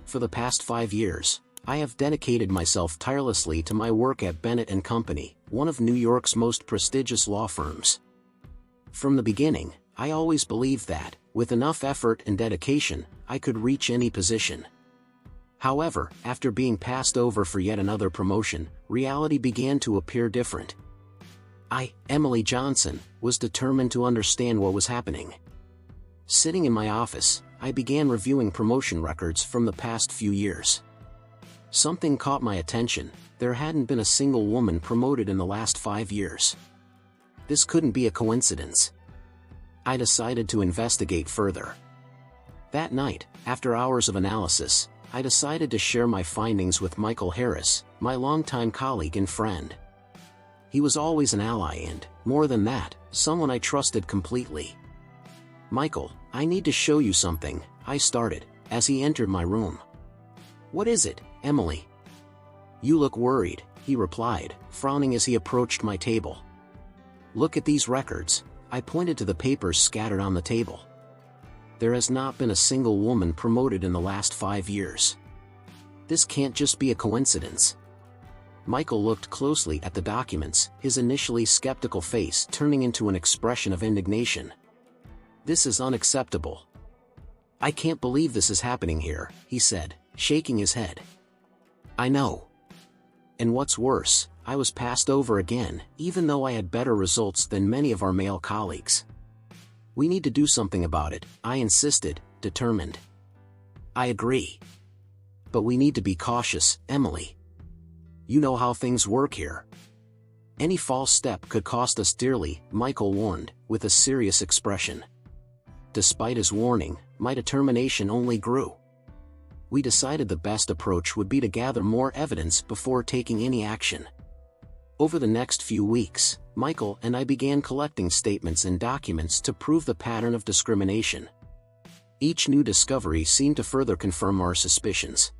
For the past 5 years, I have dedicated myself tirelessly to my work at Bennett & Company, one of New York's most prestigious law firms. From the beginning, I always believed that, with enough effort and dedication, I could reach any position. However, after being passed over for yet another promotion, reality began to appear different. I, Emily Johnson, was determined to understand what was happening. Sitting in my office, I began reviewing promotion records from the past few years. Something caught my attention: there hadn't been a single woman promoted in the last 5 years. This couldn't be a coincidence. I decided to investigate further. That night, after hours of analysis, I decided to share my findings with Michael Harris, my longtime colleague and friend. He was always an ally and, more than that, someone I trusted completely. "Michael, I need to show you something," I started, as he entered my room. "What is it, Emily?" "You look worried," he replied, frowning as he approached my table. "Look at these records." I pointed to the papers scattered on the table. "There has not been a single woman promoted in the last 5 years. This can't just be a coincidence." Michael looked closely at the documents, his initially skeptical face turning into an expression of indignation. "This is unacceptable. I can't believe this is happening here," he said, shaking his head. "I know. And what's worse, I was passed over again, even though I had better results than many of our male colleagues. We need to do something about it," I insisted, determined. "I agree. But we need to be cautious, Emily. You know how things work here. Any false step could cost us dearly," Michael warned, with a serious expression. Despite his warning, my determination only grew. We decided the best approach would be to gather more evidence before taking any action. Over the next few weeks, Michael and I began collecting statements and documents to prove the pattern of discrimination. Each new discovery seemed to further confirm our suspicions.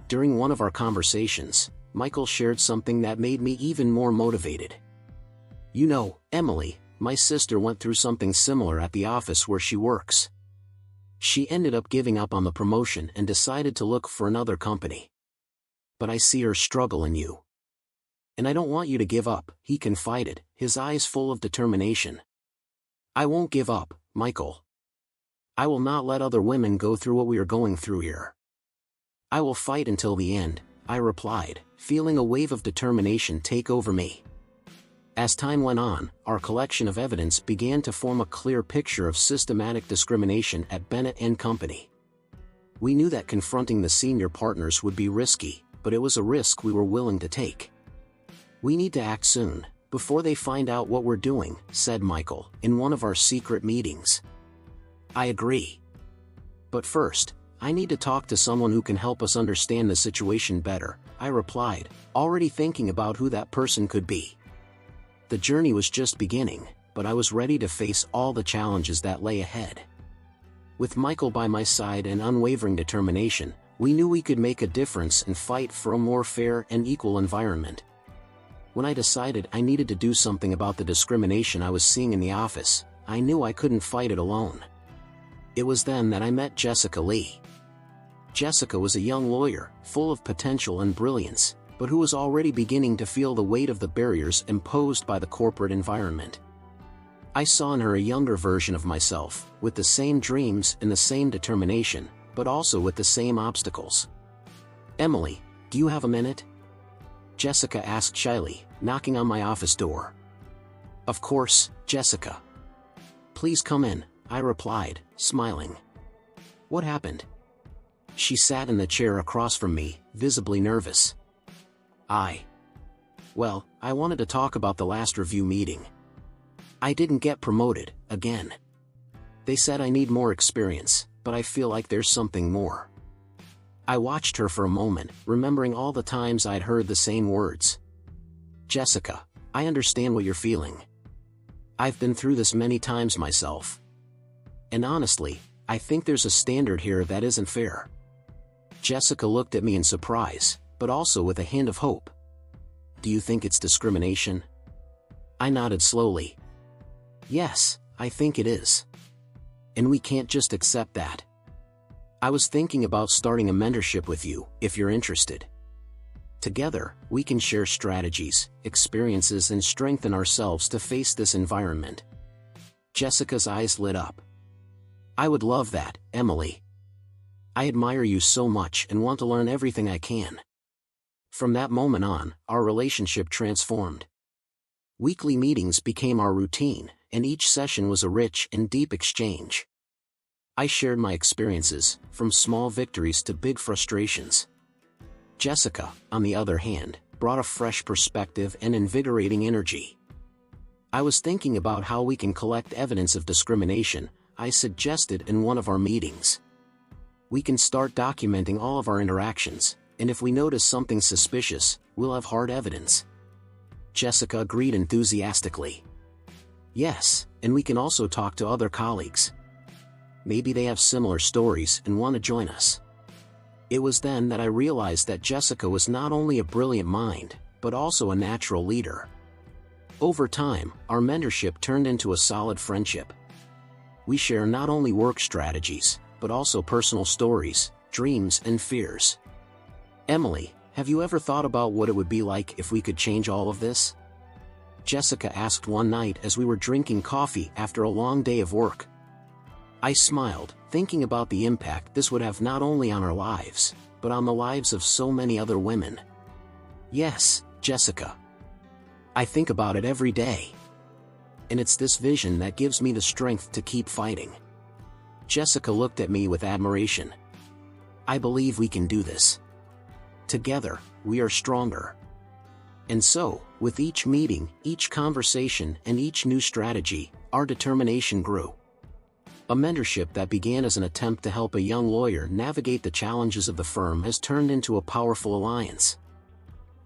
During one of our conversations, Michael shared something that made me even more motivated. "You know, Emily, my sister went through something similar at the office where she works. She ended up giving up on the promotion and decided to look for another company. But I see her struggle in you. And I don't want you to give up," he confided, his eyes full of determination. "I won't give up, Michael. I will not let other women go through what we are going through here. I will fight until the end," I replied, feeling a wave of determination take over me. As time went on, our collection of evidence began to form a clear picture of systematic discrimination at Bennett & Company. We knew that confronting the senior partners would be risky, but it was a risk we were willing to take. "We need to act soon, before they find out what we're doing," said Michael, in one of our secret meetings. "I agree. But first, I need to talk to someone who can help us understand the situation better," I replied, already thinking about who that person could be. The journey was just beginning, but I was ready to face all the challenges that lay ahead. With Michael by my side and unwavering determination, we knew we could make a difference and fight for a more fair and equal environment. When I decided I needed to do something about the discrimination I was seeing in the office, I knew I couldn't fight it alone. It was then that I met Jessica Lee. Jessica was a young lawyer, full of potential and brilliance, but who was already beginning to feel the weight of the barriers imposed by the corporate environment. I saw in her a younger version of myself, with the same dreams and the same determination, but also with the same obstacles. "Emily, do you have a minute?" Jessica asked shyly, knocking on my office door. "Of course, Jessica. Please come in," I replied, smiling. "What happened?" She sat in the chair across from me, visibly nervous. Well, I wanted to talk about the last review meeting. I didn't get promoted, again. They said I need more experience, but I feel like there's something more." I watched her for a moment, remembering all the times I'd heard the same words. "Jessica, I understand what you're feeling. I've been through this many times myself. And honestly, I think there's a standard here that isn't fair." Jessica looked at me in surprise, but also with a hint of hope. "Do you think it's discrimination?" I nodded slowly. "Yes, I think it is. And we can't just accept that. I was thinking about starting a mentorship with you, if you're interested. Together, we can share strategies, experiences and strengthen ourselves to face this environment. Jessica's eyes lit up. I would love that, Emily. I admire you so much and want to learn everything I can. From that moment on, our relationship transformed. Weekly meetings became our routine, and each session was a rich and deep exchange. I shared my experiences, from small victories to big frustrations. Jessica, on the other hand, brought a fresh perspective and invigorating energy. I was thinking about how we can collect evidence of discrimination, I suggested in one of our meetings. We can start documenting all of our interactions, and if we notice something suspicious, we'll have hard evidence. Jessica agreed enthusiastically. Yes, and we can also talk to other colleagues. Maybe they have similar stories and want to join us. It was then that I realized that Jessica was not only a brilliant mind, but also a natural leader. Over time, our mentorship turned into a solid friendship. We share not only work strategies, but also personal stories, dreams and fears. Emily, have you ever thought about what it would be like if we could change all of this? Jessica asked one night as we were drinking coffee after a long day of work. I smiled, thinking about the impact this would have not only on our lives, but on the lives of so many other women. Yes, Jessica. I think about it every day. And it's this vision that gives me the strength to keep fighting. Jessica looked at me with admiration. I believe we can do this. Together, we are stronger. And so, with each meeting, each conversation, and each new strategy, our determination grew. A mentorship that began as an attempt to help a young lawyer navigate the challenges of the firm has turned into a powerful alliance.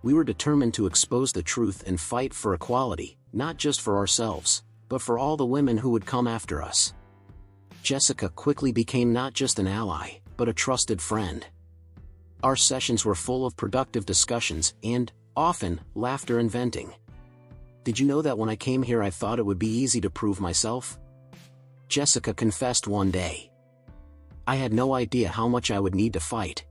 We were determined to expose the truth and fight for equality, not just for ourselves, but for all the women who would come after us. Jessica quickly became not just an ally, but a trusted friend. Our sessions were full of productive discussions and, often, laughter and venting. Did you know that when I came here I thought it would be easy to prove myself? Jessica confessed one day. I had no idea how much I would need to fight.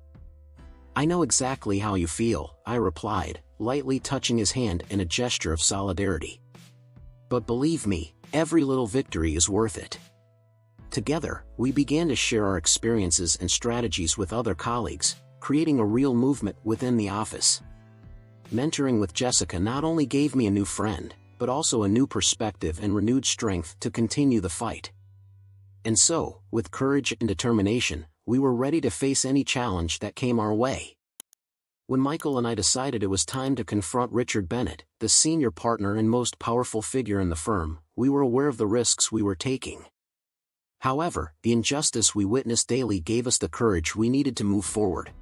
I know exactly how you feel, I replied, lightly touching his hand in a gesture of solidarity. But believe me, every little victory is worth it. Together, we began to share our experiences and strategies with other colleagues, creating a real movement within the office. Mentoring with Jessica not only gave me a new friend, but also a new perspective and renewed strength to continue the fight. And so, with courage and determination, we were ready to face any challenge that came our way. When Michael and I decided it was time to confront Richard Bennett, the senior partner and most powerful figure in the firm, we were aware of the risks we were taking. However, the injustice we witnessed daily gave us the courage we needed to move forward.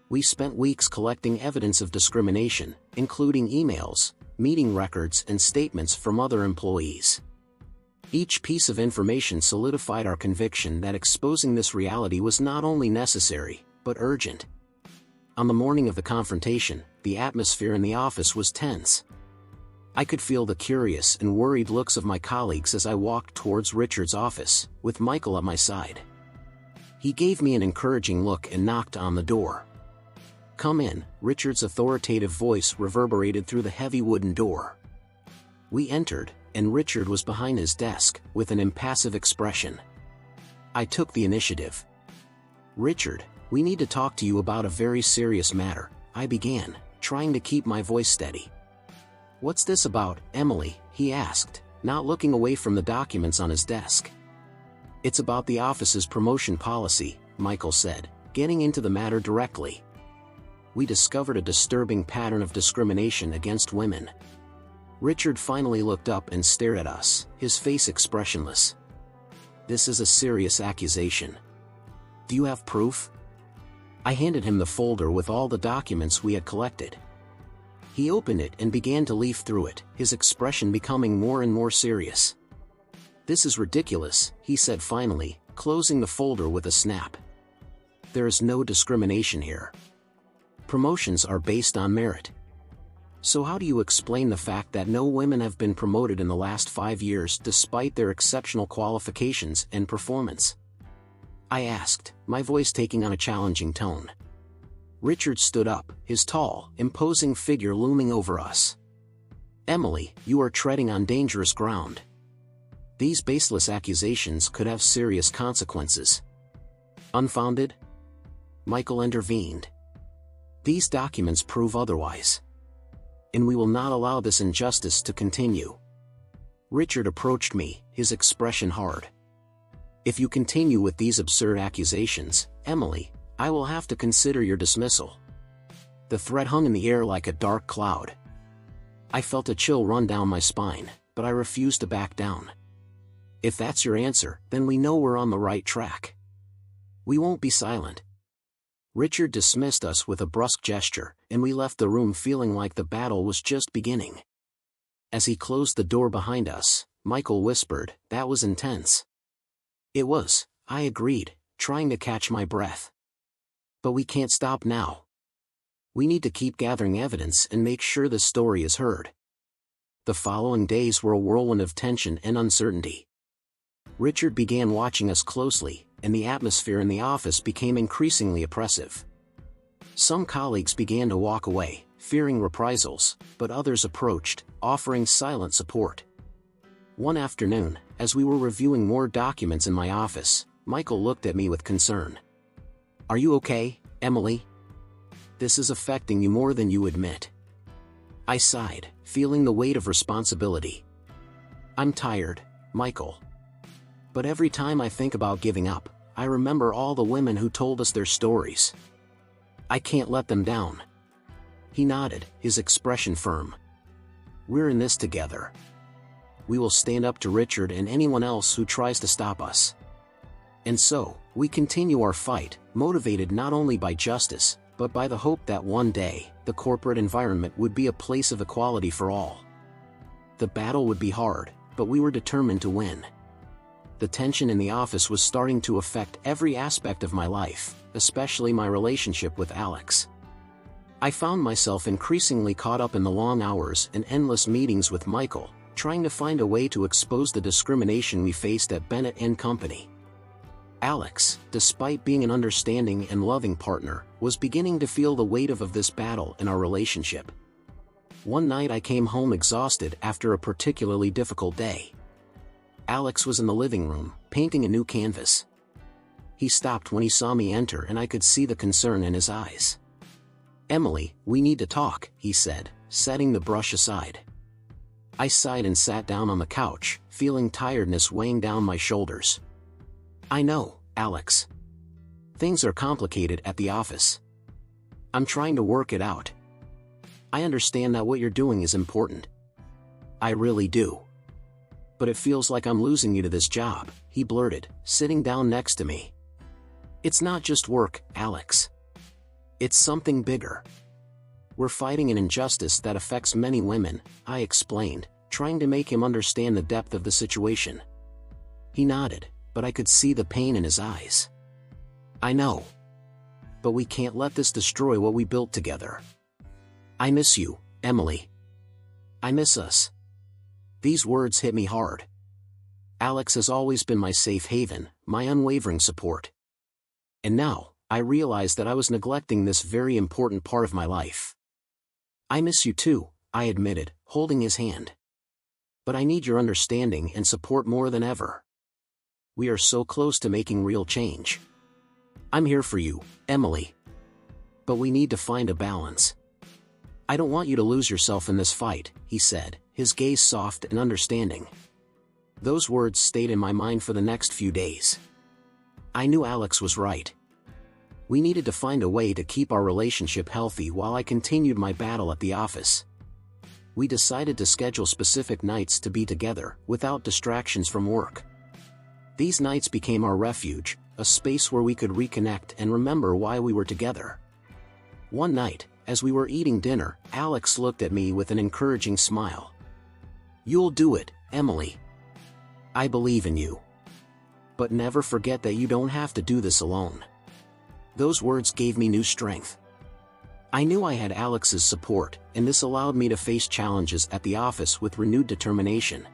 We spent weeks collecting evidence of discrimination, including emails, meeting records and statements from other employees. Each piece of information solidified our conviction that exposing this reality was not only necessary, but urgent. On the morning of the confrontation, the atmosphere in the office was tense. I could feel the curious and worried looks of my colleagues as I walked towards Richard's office, with Michael at my side. He gave me an encouraging look and knocked on the door. Come in, Richard's authoritative voice reverberated through the heavy wooden door. We entered, and Richard was behind his desk, with an impassive expression. I took the initiative. Richard, we need to talk to you about a very serious matter, I began, trying to keep my voice steady. What's this about, Emily? He asked, not looking away from the documents on his desk. It's about the office's promotion policy, Michael said, getting into the matter directly. We discovered a disturbing pattern of discrimination against women. Richard finally looked up and stared at us, his face expressionless. This is a serious accusation. Do you have proof? I handed him the folder with all the documents we had collected. He opened it and began to leaf through it, his expression becoming more and more serious. This is ridiculous, he said finally, closing the folder with a snap. There is no discrimination here. Promotions are based on merit. So how do you explain the fact that no women have been promoted in the last 5 years despite their exceptional qualifications and performance? I asked, my voice taking on a challenging tone. Richard stood up, his tall, imposing figure looming over us. Emily, you are treading on dangerous ground. These baseless accusations could have serious consequences. Unfounded? Michael intervened. These documents prove otherwise. And we will not allow this injustice to continue. Richard approached me, his expression hard. If you continue with these absurd accusations, Emily, I will have to consider your dismissal. The threat hung in the air like a dark cloud. I felt a chill run down my spine, but I refused to back down. If that's your answer, then we know we're on the right track. We won't be silent. Richard dismissed us with a brusque gesture, and we left the room feeling like the battle was just beginning. As he closed the door behind us, Michael whispered, "That was intense." It was, I agreed, trying to catch my breath. But we can't stop now. We need to keep gathering evidence and make sure the story is heard. The following days were a whirlwind of tension and uncertainty. Richard began watching us closely, and the atmosphere in the office became increasingly oppressive. Some colleagues began to walk away, fearing reprisals, but others approached, offering silent support. One afternoon, as we were reviewing more documents in my office, Michael looked at me with concern. "Are you okay, Emily? This is affecting you more than you admit." I sighed, feeling the weight of responsibility. "I'm tired, Michael. But every time I think about giving up, I remember all the women who told us their stories. I can't let them down." He nodded, his expression firm. "We're in this together. We will stand up to Richard and anyone else who tries to stop us." And so, we continue our fight, motivated not only by justice, but by the hope that one day, the corporate environment would be a place of equality for all. The battle would be hard, but we were determined to win. The tension in the office was starting to affect every aspect of my life, especially my relationship with Alex. I found myself increasingly caught up in the long hours and endless meetings with Michael, trying to find a way to expose the discrimination we faced at Bennett & Company. Alex, despite being an understanding and loving partner, was beginning to feel the weight of this battle in our relationship. One night I came home exhausted after a particularly difficult day. Alex was in the living room, painting a new canvas. He stopped when he saw me enter and I could see the concern in his eyes. "Emily, we need to talk," he said, setting the brush aside. I sighed and sat down on the couch, feeling tiredness weighing down my shoulders. "I know, Alex. Things are complicated at the office. I'm trying to work it out. I understand that what you're doing is important. I really do. But it feels like I'm losing you to this job," he blurted, sitting down next to me. "It's not just work, Alex. It's something bigger. We're fighting an injustice that affects many women," I explained, trying to make him understand the depth of the situation. He nodded, but I could see the pain in his eyes. "I know. But we can't let this destroy what we built together. I miss you, Emily. I miss us." These words hit me hard. Alex has always been my safe haven, my unwavering support. And now, I realized that I was neglecting this very important part of my life. "I miss you too," I admitted, holding his hand. "But I need your understanding and support more than ever. We are so close to making real change. I'm here for you, Emily. But we need to find a balance. I don't want you to lose yourself in this fight," he said, his gaze soft and understanding. Those words stayed in my mind for the next few days. I knew Alex was right. We needed to find a way to keep our relationship healthy while I continued my battle at the office. We decided to schedule specific nights to be together, without distractions from work. These nights became our refuge, a space where we could reconnect and remember why we were together. One night, as we were eating dinner, Alex looked at me with an encouraging smile. "You'll do it, Emily. I believe in you. But never forget that you don't have to do this alone." Those words gave me new strength. I knew I had Alex's support, and this allowed me to face challenges at the office with renewed determination.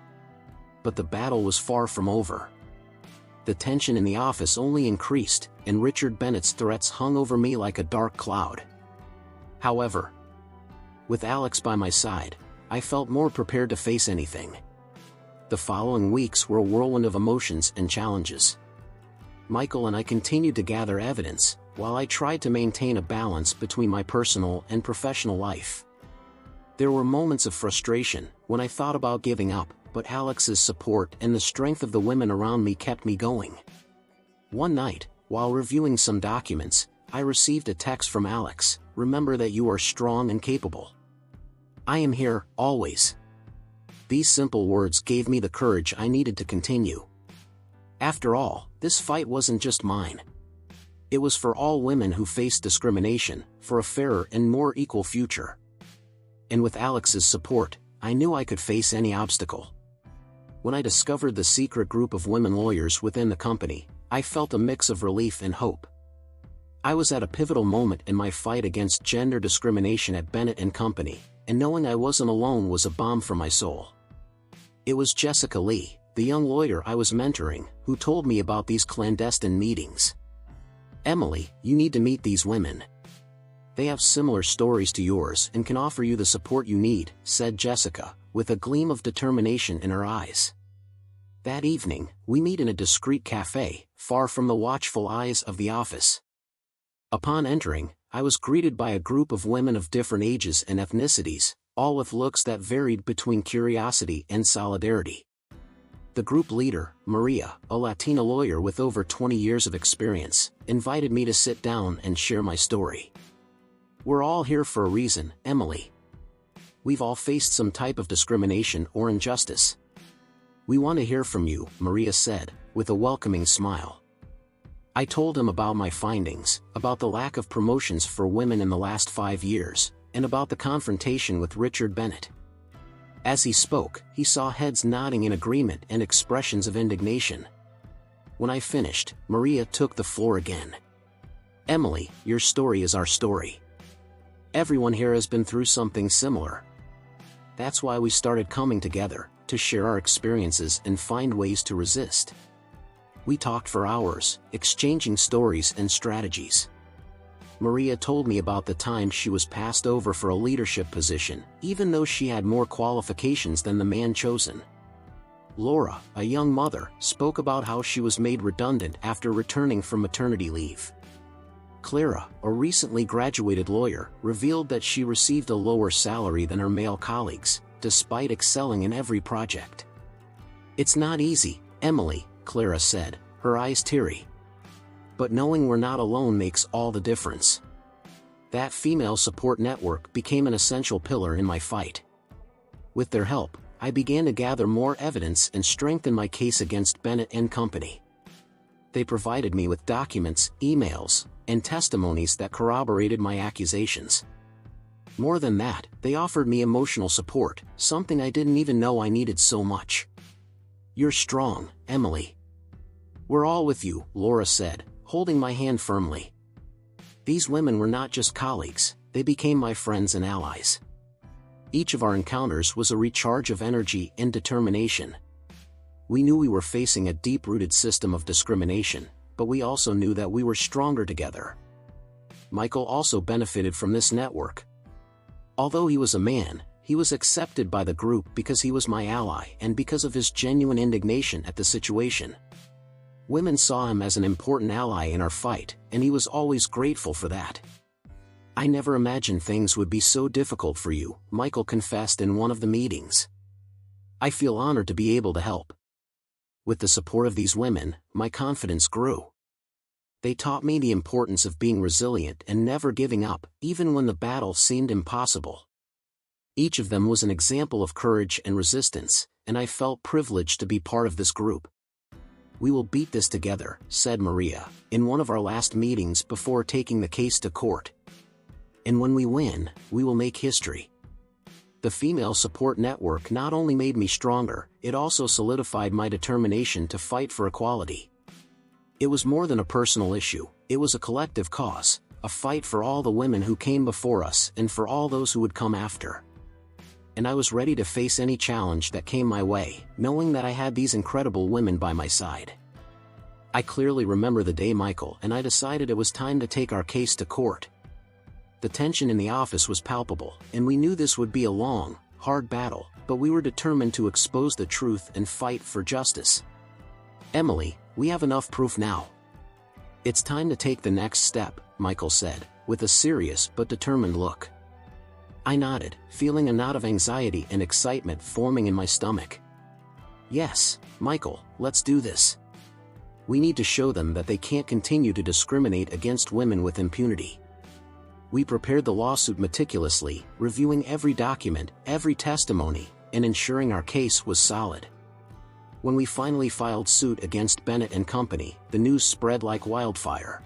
But the battle was far from over. The tension in the office only increased, and Richard Bennett's threats hung over me like a dark cloud. However, with Alex by my side, I felt more prepared to face anything. The following weeks were a whirlwind of emotions and challenges. Michael and I continued to gather evidence, while I tried to maintain a balance between my personal and professional life. There were moments of frustration, when I thought about giving up, but Alex's support and the strength of the women around me kept me going. One night, while reviewing some documents, I received a text from Alex: "Remember that you are strong and capable. I am here, always." These simple words gave me the courage I needed to continue. After all, this fight wasn't just mine. It was for all women who faced discrimination, for a fairer and more equal future. And with Alex's support, I knew I could face any obstacle. When I discovered the secret group of women lawyers within the company, I felt a mix of relief and hope. I was at a pivotal moment in my fight against gender discrimination at Bennett & Company, and knowing I wasn't alone was a balm for my soul. It was Jessica Lee, the young lawyer I was mentoring, who told me about these clandestine meetings. "Emily, you need to meet these women. They have similar stories to yours and can offer you the support you need," said Jessica, with a gleam of determination in her eyes. That evening, we meet in a discreet cafe, far from the watchful eyes of the office. Upon entering, I was greeted by a group of women of different ages and ethnicities, all with looks that varied between curiosity and solidarity. The group leader, Maria, a Latina lawyer with over 20 years of experience, invited me to sit down and share my story. "We're all here for a reason, Emily. We've all faced some type of discrimination or injustice. We want to hear from you," Maria said, with a welcoming smile. I told him about my findings, about the lack of promotions for women in the last 5 years, and about the confrontation with Richard Bennett. As he spoke, he saw heads nodding in agreement and expressions of indignation. When I finished, Maria took the floor again. "Emily, your story is our story. Everyone here has been through something similar. That's why we started coming together, to share our experiences and find ways to resist." We talked for hours, exchanging stories and strategies. Maria told me about the time she was passed over for a leadership position, even though she had more qualifications than the man chosen. Laura, a young mother, spoke about how she was made redundant after returning from maternity leave. Clara, a recently graduated lawyer, revealed that she received a lower salary than her male colleagues, despite excelling in every project. "It's not easy, Emily," Clara said, her eyes teary. "But knowing we're not alone makes all the difference." That female support network became an essential pillar in my fight. With their help, I began to gather more evidence and strengthen my case against Bennett & Company. They provided me with documents, emails, and testimonies that corroborated my accusations. More than that, they offered me emotional support, something I didn't even know I needed so much. "You're strong, Emily. We're all with you," Laura said, holding my hand firmly. These women were not just colleagues, they became my friends and allies. Each of our encounters was a recharge of energy and determination. We knew we were facing a deep-rooted system of discrimination, but we also knew that we were stronger together. Michael also benefited from this network. Although he was a man, he was accepted by the group because he was my ally and because of his genuine indignation at the situation. Women saw him as an important ally in our fight, and he was always grateful for that. "I never imagined things would be so difficult for you," Michael confessed in one of the meetings. "I feel honored to be able to help." With the support of these women, my confidence grew. They taught me the importance of being resilient and never giving up, even when the battle seemed impossible. Each of them was an example of courage and resistance, and I felt privileged to be part of this group. "We will beat this together," said Maria, in one of our last meetings before taking the case to court. "And when we win, we will make history." The female support network not only made me stronger, it also solidified my determination to fight for equality. It was more than a personal issue, it was a collective cause, a fight for all the women who came before us and for all those who would come after. And I was ready to face any challenge that came my way, knowing that I had these incredible women by my side. I clearly remember the day Michael and I decided it was time to take our case to court. The tension in the office was palpable, and we knew this would be a long, hard battle, but we were determined to expose the truth and fight for justice. "Emily, we have enough proof now. It's time to take the next step," Michael said, with a serious but determined look. I nodded, feeling a knot of anxiety and excitement forming in my stomach. "Yes, Michael, let's do this. We need to show them that they can't continue to discriminate against women with impunity." We prepared the lawsuit meticulously, reviewing every document, every testimony, and ensuring our case was solid. When we finally filed suit against Bennett and Company, the news spread like wildfire.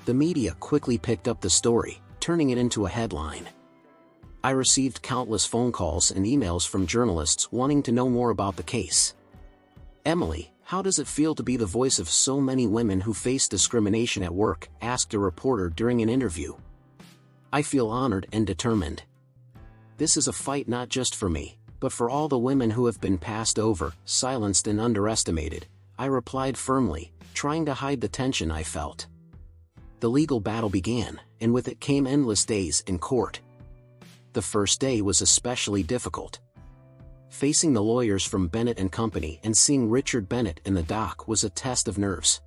The media quickly picked up the story, turning it into a headline. I received countless phone calls and emails from journalists wanting to know more about the case. "Emily, how does it feel to be the voice of so many women who face discrimination at work?" asked a reporter during an interview. "I feel honored and determined. This is a fight not just for me, but for all the women who have been passed over, silenced and underestimated," I replied firmly, trying to hide the tension I felt. The legal battle began, and with it came endless days in court. The first day was especially difficult. Facing the lawyers from Bennett and Company and seeing Richard Bennett in the dock was a test of nerves.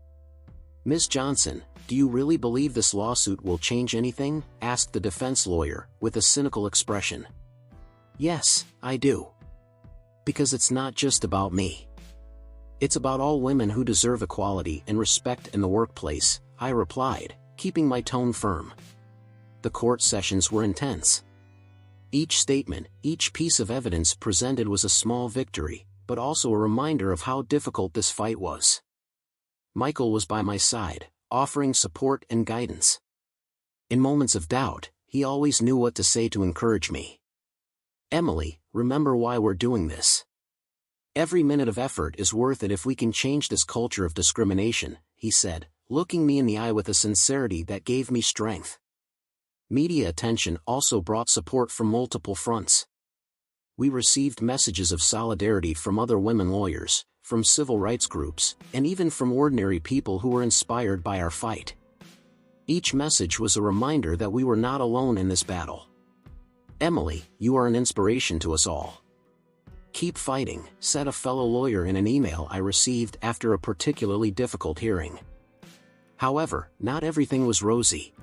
"Ms. Johnson, do you really believe this lawsuit will change anything?" asked the defense lawyer, with a cynical expression. "Yes, I do. Because it's not just about me. It's about all women who deserve equality and respect in the workplace," I replied, keeping my tone firm. The court sessions were intense. Each statement, each piece of evidence presented was a small victory, but also a reminder of how difficult this fight was. Michael was by my side, offering support and guidance. In moments of doubt, he always knew what to say to encourage me. "Emily, remember why we're doing this. Every minute of effort is worth it if we can change this culture of discrimination," he said, looking me in the eye with a sincerity that gave me strength. Media attention also brought support from multiple fronts. We received messages of solidarity from other women lawyers, from civil rights groups, and even from ordinary people who were inspired by our fight. Each message was a reminder that we were not alone in this battle. "Emily, you are an inspiration to us all. Keep fighting," said a fellow lawyer in an email I received after a particularly difficult hearing. However, not everything was rosy.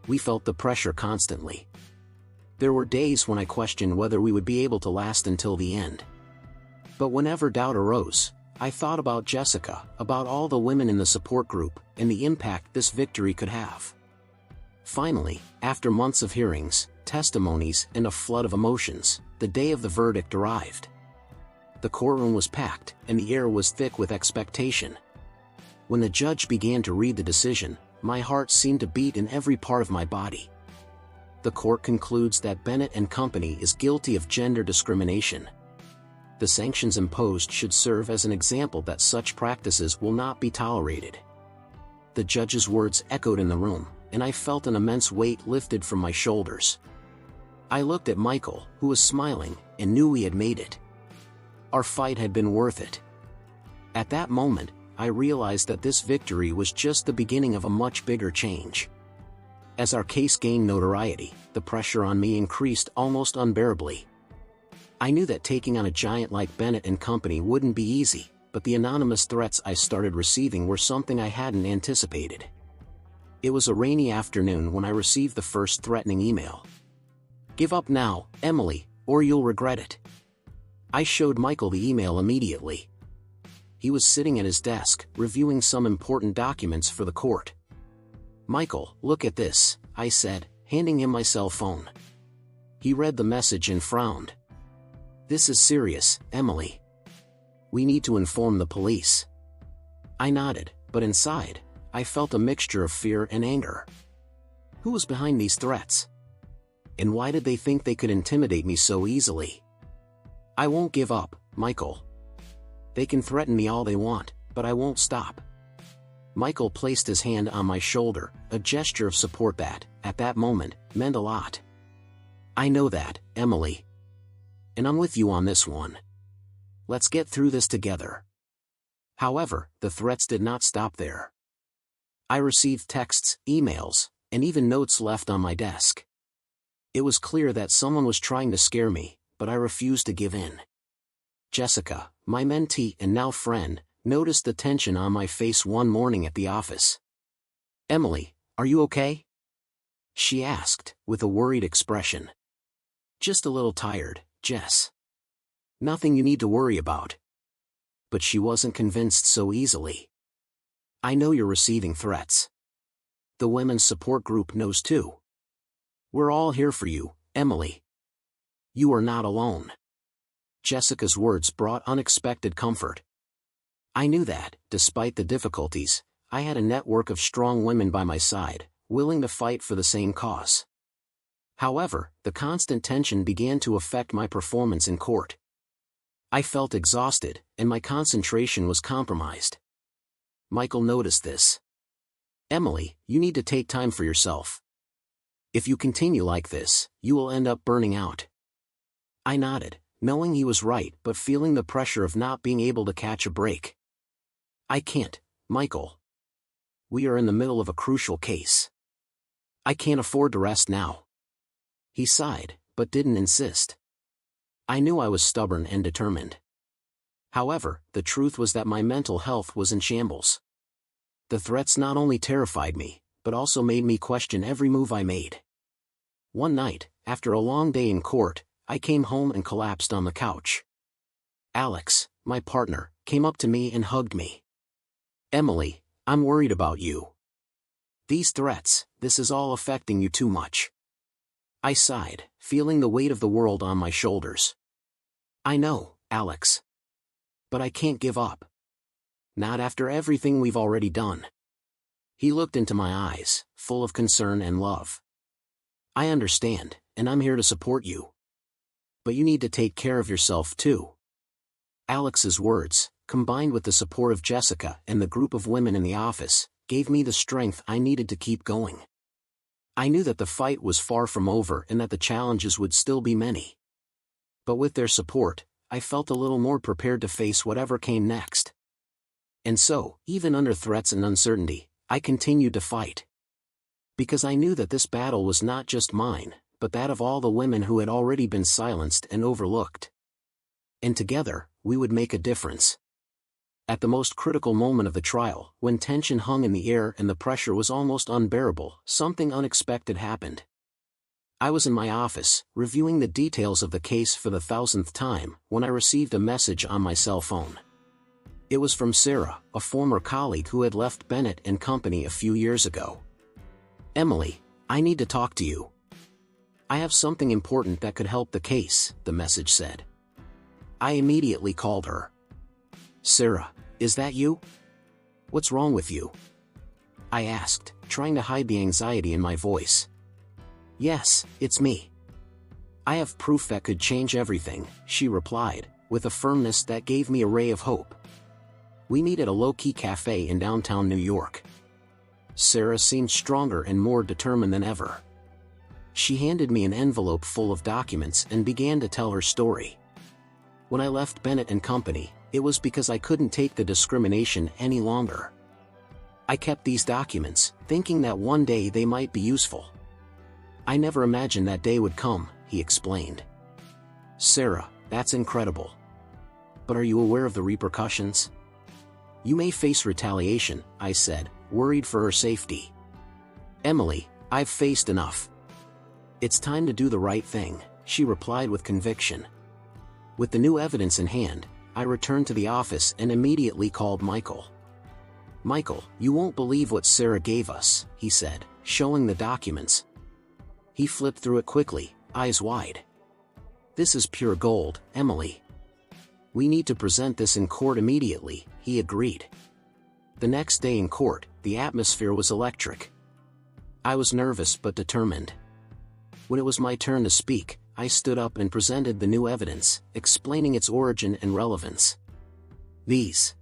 We felt the pressure constantly. There were days when I questioned whether we would be able to last until the end. But whenever doubt arose, I thought about Jessica, about all the women in the support group, and the impact this victory could have. Finally, after months of hearings, testimonies, and a flood of emotions, the day of the verdict arrived. The courtroom was packed, and the air was thick with expectation. When the judge began to read the decision, my heart seemed to beat in every part of my body. The court concludes that Bennett and Company is guilty of gender discrimination. The sanctions imposed should serve as an example that such practices will not be tolerated. The judge's words echoed in the room, and I felt an immense weight lifted from my shoulders. I looked at Michael, who was smiling, and knew we had made it. Our fight had been worth it. At that moment, I realized that this victory was just the beginning of a much bigger change. As our case gained notoriety, the pressure on me increased almost unbearably. I knew that taking on a giant like Bennett and Company wouldn't be easy, but the anonymous threats I started receiving were something I hadn't anticipated. It was a rainy afternoon when I received the first threatening email. "Give up now, Emily, or you'll regret it." I showed Michael the email immediately. He was sitting at his desk, reviewing some important documents for the court. "Michael, look at this," I said, handing him my cell phone. He read the message and frowned. "This is serious, Emily. We need to inform the police." I nodded, but inside, I felt a mixture of fear and anger. Who was behind these threats? And why did they think they could intimidate me so easily? "I won't give up, Michael. They can threaten me all they want, but I won't stop." Michael placed his hand on my shoulder, a gesture of support that, at that moment, meant a lot. "I know that, Emily. And I'm with you on this one. Let's get through this together." However, the threats did not stop there. I received texts, emails, and even notes left on my desk. It was clear that someone was trying to scare me, but I refused to give in. Jessica, my mentee and now friend, noticed the tension on my face one morning at the office. "Emily, are you okay?" she asked, with a worried expression. "Just a little tired, Jess. Nothing you need to worry about." But she wasn't convinced so easily. "I know you're receiving threats. The women's support group knows too. We're all here for you, Emily. You are not alone." Jessica's words brought unexpected comfort. I knew that, despite the difficulties, I had a network of strong women by my side, willing to fight for the same cause. However, the constant tension began to affect my performance in court. I felt exhausted, and my concentration was compromised. Michael noticed this. "Emily, you need to take time for yourself. If you continue like this, you will end up burning out." I nodded, knowing he was right but feeling the pressure of not being able to catch a break. "I can't, Michael. We are in the middle of a crucial case. I can't afford to rest now." He sighed, but didn't insist. I knew I was stubborn and determined. However, the truth was that my mental health was in shambles. The threats not only terrified me, but also made me question every move I made. One night, after a long day in court, I came home and collapsed on the couch. Alex, my partner, came up to me and hugged me. "Emily, I'm worried about you. These threats, this is all affecting you too much." I sighed, feeling the weight of the world on my shoulders. "I know, Alex. But I can't give up. Not after everything we've already done." He looked into my eyes, full of concern and love. "I understand, and I'm here to support you. But you need to take care of yourself too." Alex's words, combined with the support of Jessica and the group of women in the office, gave me the strength I needed to keep going. I knew that the fight was far from over and that the challenges would still be many. But with their support, I felt a little more prepared to face whatever came next. And so, even under threats and uncertainty, I continued to fight. Because I knew that this battle was not just mine, but that of all the women who had already been silenced and overlooked. And together, we would make a difference. At the most critical moment of the trial, when tension hung in the air and the pressure was almost unbearable, something unexpected happened. I was in my office, reviewing the details of the case for the 1000th time, when I received a message on my cell phone. It was from Sarah, a former colleague who had left Bennett and Company a few years ago. "Emily, I need to talk to you. I have something important that could help the case," the message said. I immediately called her. "Sarah, is that you? What's wrong with you?" I asked, trying to hide the anxiety in my voice. "Yes, it's me. I have proof that could change everything," she replied, with a firmness that gave me a ray of hope. "We meet at a low-key cafe in downtown New York." Sarah seemed stronger and more determined than ever. She handed me an envelope full of documents and began to tell her story. When I left Bennett and Company, it was because I couldn't take the discrimination any longer. I kept these documents, thinking that one day they might be useful. "I never imagined that day would come," he explained. "Sarah, that's incredible. But are you aware of the repercussions? You may face retaliation," I said, worried for her safety. "Emily, I've faced enough. It's time to do the right thing," she replied with conviction. With the new evidence in hand, I returned to the office and immediately called Michael. "Michael, you won't believe what Sarah gave us," he said, showing the documents. He flipped through it quickly, eyes wide. "This is pure gold, Emily. We need to present this in court immediately," he agreed. The next day in court, the atmosphere was electric. I was nervous but determined. When it was my turn to speak, I stood up and presented the new evidence, explaining its origin and relevance. These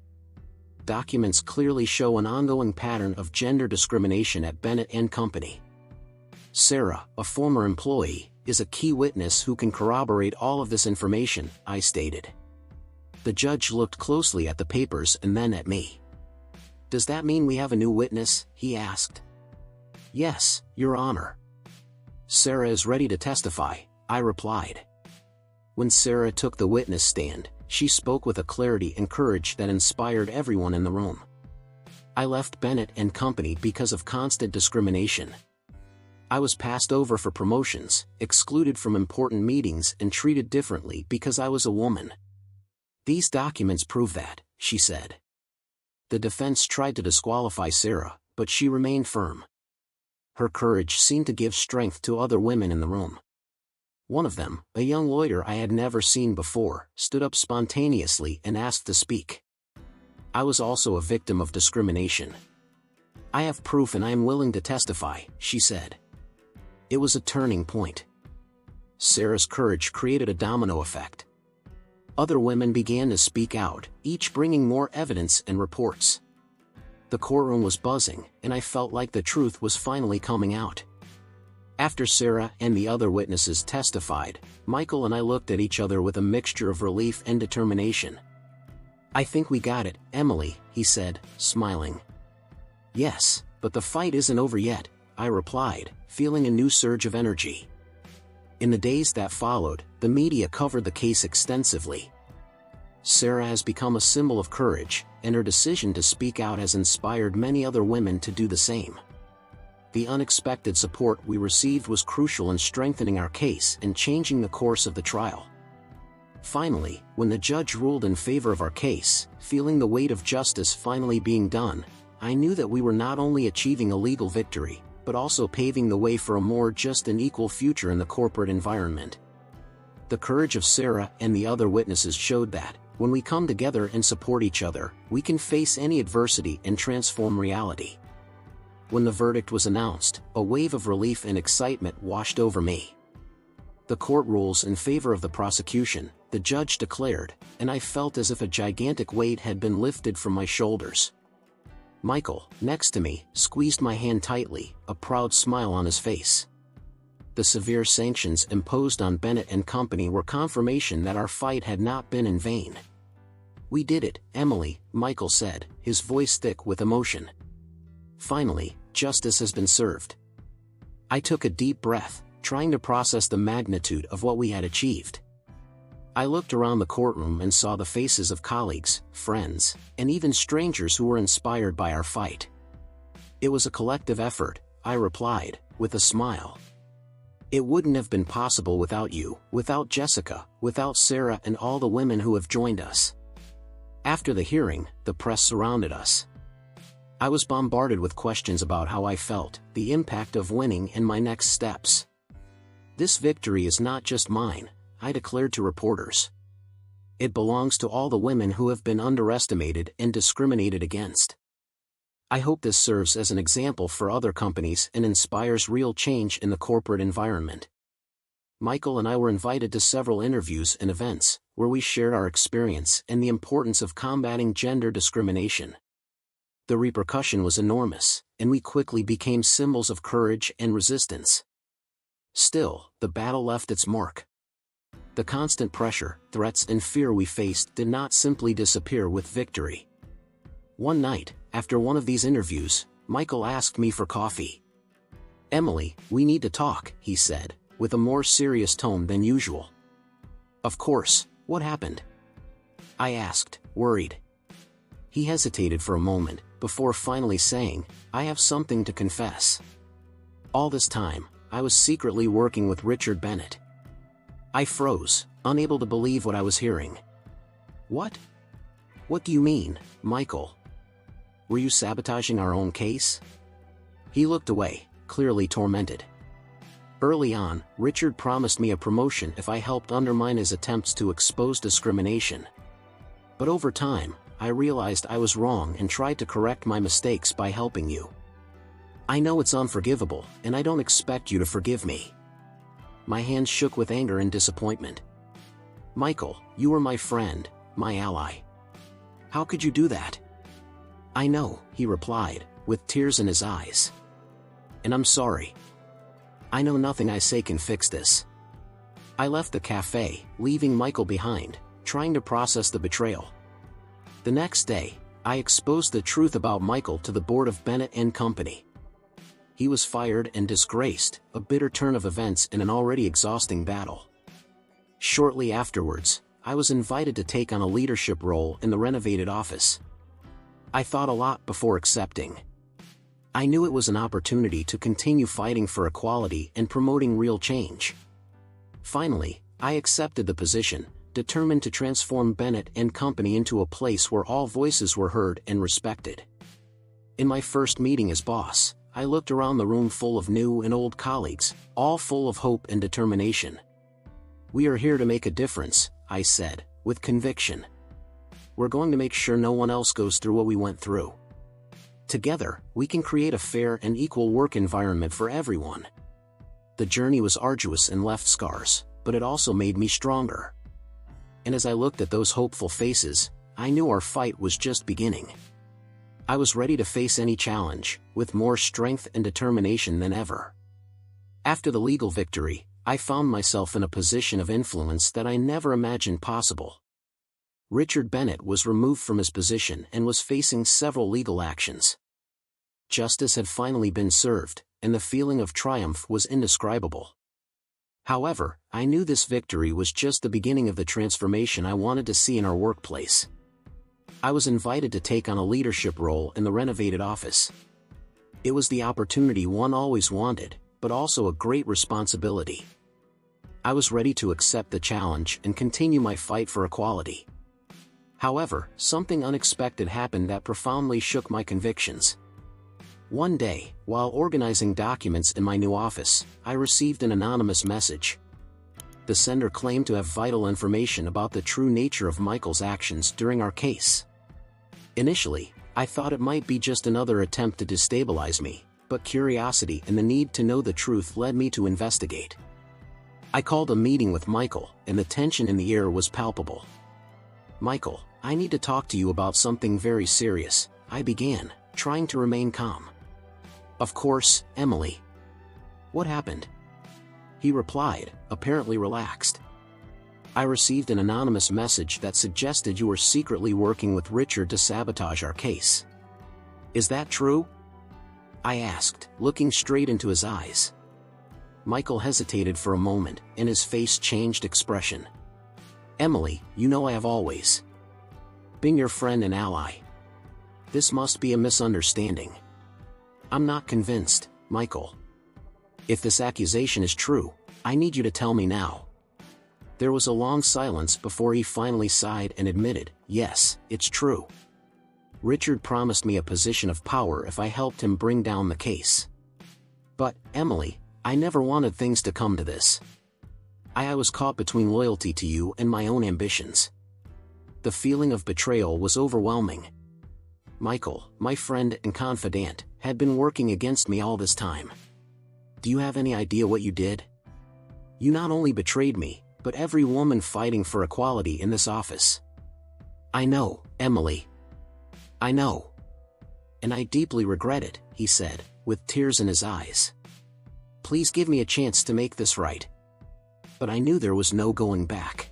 documents clearly show an ongoing pattern of gender discrimination at Bennett and Company. Sarah, a former employee, is a key witness who can corroborate all of this information, I stated. The judge looked closely at the papers and then at me. "Does that mean we have a new witness?" he asked. "Yes, Your Honor. Sarah is ready to testify," I replied. When Sarah took the witness stand, she spoke with a clarity and courage that inspired everyone in the room. "I left Bennett and Company because of constant discrimination. I was passed over for promotions, excluded from important meetings and treated differently because I was a woman. These documents prove that," she said. The defense tried to disqualify Sarah, but she remained firm. Her courage seemed to give strength to other women in the room. One of them, a young lawyer I had never seen before, stood up spontaneously and asked to speak. "I was also a victim of discrimination. I have proof and I am willing to testify," she said. It was a turning point. Sarah's courage created a domino effect. Other women began to speak out, each bringing more evidence and reports. The courtroom was buzzing, and I felt like the truth was finally coming out. After Sarah and the other witnesses testified, Michael and I looked at each other with a mixture of relief and determination. "I think we got it, Emily," he said, smiling. "Yes, but the fight isn't over yet," I replied, feeling a new surge of energy. In the days that followed, the media covered the case extensively. Sarah has become a symbol of courage, and her decision to speak out has inspired many other women to do the same. The unexpected support we received was crucial in strengthening our case and changing the course of the trial. Finally, when the judge ruled in favor of our case, feeling the weight of justice finally being done, I knew that we were not only achieving a legal victory, but also paving the way for a more just and equal future in the corporate environment. The courage of Sarah and the other witnesses showed that, when we come together and support each other, we can face any adversity and transform reality. When the verdict was announced, a wave of relief and excitement washed over me. The court rules in favor of the prosecution, the judge declared, and I felt as if a gigantic weight had been lifted from my shoulders. Michael, next to me, squeezed my hand tightly, a proud smile on his face. The severe sanctions imposed on Bennett and Company were confirmation that our fight had not been in vain. "We did it, Emily," Michael said, his voice thick with emotion. "Finally, justice has been served." I took a deep breath, trying to process the magnitude of what we had achieved. I looked around the courtroom and saw the faces of colleagues, friends, and even strangers who were inspired by our fight. "It was a collective effort," I replied, with a smile. "It wouldn't have been possible without you, without Jessica, without Sarah and all the women who have joined us." After the hearing, the press surrounded us. I was bombarded with questions about how I felt, the impact of winning and my next steps. "This victory is not just mine," I declared to reporters. "It belongs to all the women who have been underestimated and discriminated against. I hope this serves as an example for other companies and inspires real change in the corporate environment." Michael and I were invited to several interviews and events, where we shared our experience and the importance of combating gender discrimination. The repercussion was enormous, and we quickly became symbols of courage and resistance. Still, the battle left its mark. The constant pressure, threats and fear we faced did not simply disappear with victory. One night, after one of these interviews, Michael asked me for coffee. "Emily, we need to talk," he said, with a more serious tone than usual. "Of course, what happened?" I asked, worried. He hesitated for a moment, before finally saying, "I have something to confess. All this time, I was secretly working with Richard Bennett." I froze, unable to believe what I was hearing. "What? What do you mean, Michael? Were you sabotaging our own case?" He looked away, clearly tormented. "Early on, Richard promised me a promotion if I helped undermine his attempts to expose discrimination. But over time, I realized I was wrong and tried to correct my mistakes by helping you. I know it's unforgivable, and I don't expect you to forgive me." My hands shook with anger and disappointment. "Michael, you were my friend, my ally. How could you do that?" "I know," he replied, with tears in his eyes. "And I'm sorry. I know nothing I say can fix this." I left the cafe, leaving Michael behind, trying to process the betrayal. The next day, I exposed the truth about Michael to the board of Bennett and Company. He was fired and disgraced, a bitter turn of events in an already exhausting battle. Shortly afterwards, I was invited to take on a leadership role in the renovated office. I thought a lot before accepting. I knew it was an opportunity to continue fighting for equality and promoting real change. Finally, I accepted the position, determined to transform Bennett and Company into a place where all voices were heard and respected. In my first meeting as boss, I looked around the room full of new and old colleagues, all full of hope and determination. "We are here to make a difference," I said, with conviction. "We're going to make sure no one else goes through what we went through. Together, we can create a fair and equal work environment for everyone." The journey was arduous and left scars, but it also made me stronger. And as I looked at those hopeful faces, I knew our fight was just beginning. I was ready to face any challenge, with more strength and determination than ever. After the legal victory, I found myself in a position of influence that I never imagined possible. Richard Bennett was removed from his position and was facing several legal actions. Justice had finally been served, and the feeling of triumph was indescribable. However, I knew this victory was just the beginning of the transformation I wanted to see in our workplace. I was invited to take on a leadership role in the renovated office. It was the opportunity one always wanted, but also a great responsibility. I was ready to accept the challenge and continue my fight for equality. However, something unexpected happened that profoundly shook my convictions. One day, while organizing documents in my new office, I received an anonymous message. The sender claimed to have vital information about the true nature of Michael's actions during our case. Initially, I thought it might be just another attempt to destabilize me, but curiosity and the need to know the truth led me to investigate. I called a meeting with Michael, and the tension in the air was palpable. "Michael, I need to talk to you about something very serious," I began, trying to remain calm. "Of course, Emily. What happened?" he replied, apparently relaxed. "I received an anonymous message that suggested you were secretly working with Richard to sabotage our case. Is that true?" I asked, looking straight into his eyes. Michael hesitated for a moment, and his face changed expression. "Emily, you know I have always been your friend and ally. This must be a misunderstanding." "I'm not convinced, Michael. If this accusation is true, I need you to tell me now." There was a long silence before he finally sighed and admitted, "Yes, it's true. Richard promised me a position of power if I helped him bring down the case. But, Emily, I never wanted things to come to this. I was caught between loyalty to you and my own ambitions." The feeling of betrayal was overwhelming. Michael, my friend and confidant, had been working against me all this time. "Do you have any idea what you did? You not only betrayed me, but every woman fighting for equality in this office." "I know, Emily. I know. And I deeply regret it," he said, with tears in his eyes. "Please give me a chance to make this right." But I knew there was no going back.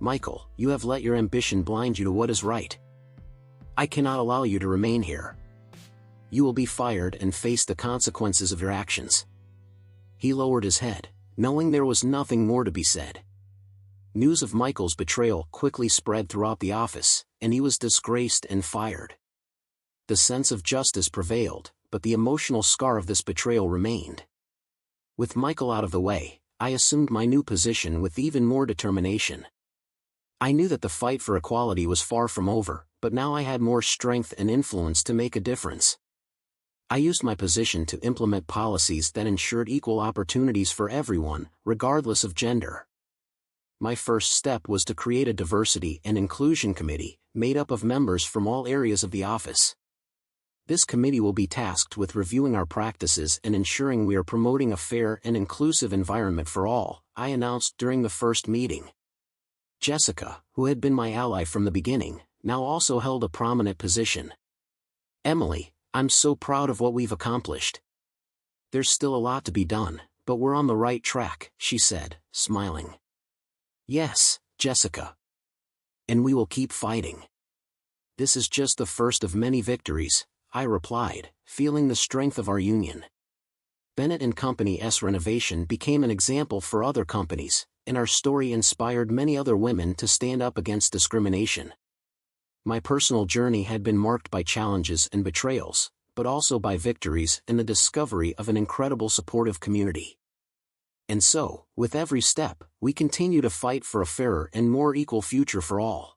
"Michael, you have let your ambition blind you to what is right. I cannot allow you to remain here. You will be fired and face the consequences of your actions." He lowered his head, knowing there was nothing more to be said. News of Michael's betrayal quickly spread throughout the office, and he was disgraced and fired. The sense of justice prevailed, but the emotional scar of this betrayal remained. With Michael out of the way, I assumed my new position with even more determination. I knew that the fight for equality was far from over, but now I had more strength and influence to make a difference. I used my position to implement policies that ensured equal opportunities for everyone, regardless of gender. My first step was to create a diversity and inclusion committee, made up of members from all areas of the office. This committee will be tasked with reviewing our practices and ensuring we are promoting a fair and inclusive environment for all, I announced during the first meeting. Jessica, who had been my ally from the beginning, now also held a prominent position. "Emily, I'm so proud of what we've accomplished. There's still a lot to be done, but we're on the right track," she said, smiling. "Yes, Jessica. And we will keep fighting. This is just the first of many victories, I replied, feeling the strength of our union. Bennett & Company's renovation became an example for other companies, and our story inspired many other women to stand up against discrimination. My personal journey had been marked by challenges and betrayals, but also by victories and the discovery of an incredible supportive community. And so, with every step, we continue to fight for a fairer and more equal future for all.